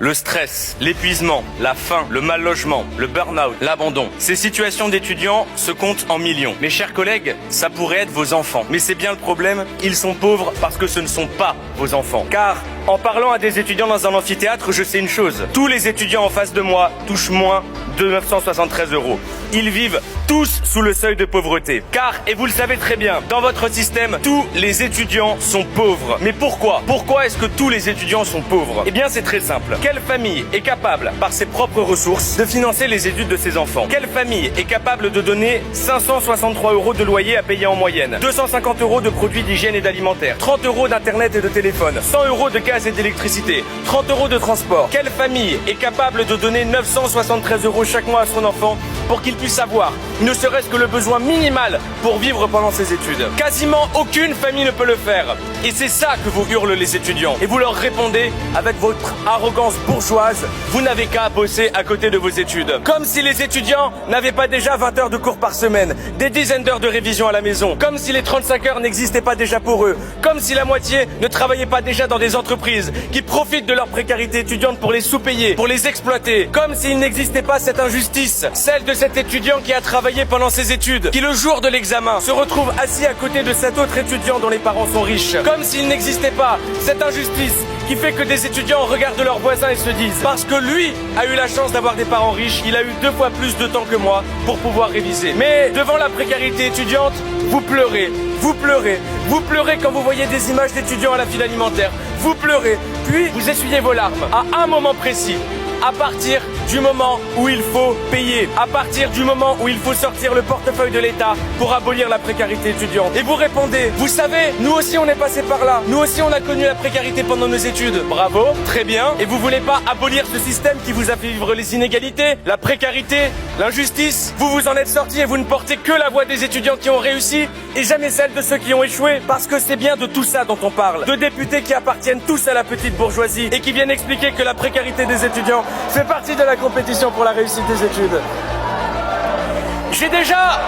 Le stress, l'épuisement, la faim, le mal logement, le burn-out, l'abandon. Ces situations d'étudiants se comptent en millions. Mes chers collègues, ça pourrait être vos enfants. Mais c'est bien le problème, ils sont pauvres parce que ce ne sont pas vos enfants. Car, en parlant à des étudiants dans un amphithéâtre, je sais une chose. Tous les étudiants en face de moi touchent moins de 973 €. Ils vivent tous sous le seuil de pauvreté. Car, et vous le savez très bien, dans votre système, tous les étudiants sont pauvres. Mais pourquoi? Pourquoi est-ce que tous les étudiants sont pauvres? Eh bien, c'est très simple. Quelle famille est capable, par ses propres ressources, de financer les études de ses enfants? Quelle famille est capable de donner 563 € de loyer à payer en moyenne, 250 € de produits d'hygiène et d'alimentaire, 30 € d'internet et de téléphone, 100 € de gaz et d'électricité, 30 € de transport? Quelle famille est capable de donner 973 € chaque mois à son enfant pour qu'il puisse avoir ne serait-ce que le besoin minimal pour vivre pendant ses études? Quasiment aucune famille ne peut le faire. Et c'est ça que vous hurlent les étudiants. Et vous leur répondez avec votre arrogance bourgeoise, vous n'avez qu'à bosser à côté de vos études. Comme si les étudiants n'avaient pas déjà 20 heures de cours par semaine, des dizaines d'heures de révision à la maison. Comme si les 35 heures n'existaient pas déjà pour eux. Comme si la moitié ne travaillait pas déjà dans des entreprises qui profitent de leur précarité étudiante pour les sous-payer, pour les exploiter. Comme s'il n'existait pas cette injustice, celle de cet étudiant qui a travaillé pendant ses études, qui le jour de l'examen se retrouve assis à côté de cet autre étudiant dont les parents sont riches. Comme s'il n'existait pas cette injustice qui fait que des étudiants regardent leurs voisins et se disent parce que lui a eu la chance d'avoir des parents riches, il a eu 2 fois plus de temps que moi pour pouvoir réviser. Mais devant la précarité étudiante, vous pleurez, vous pleurez, vous pleurez quand vous voyez des images d'étudiants à la file alimentaire, vous pleurez, puis vous essuyez vos larmes à un moment précis. À partir du moment où il faut payer, à partir du moment où il faut sortir le portefeuille de l'État pour abolir la précarité étudiante. Et vous répondez, vous savez, nous aussi on est passé par là, nous aussi on a connu la précarité pendant nos études. Bravo, très bien. Et vous voulez pas abolir ce système qui vous a fait vivre les inégalités, la précarité, l'injustice? Vous vous en êtes sortis et vous ne portez que la voix des étudiants qui ont réussi et jamais celle de ceux qui ont échoué. Parce que c'est bien de tout ça dont on parle. De députés qui appartiennent tous à la petite bourgeoisie et qui viennent expliquer que la précarité des étudiants fait partie de la compétition pour la réussite des études. J'ai déjà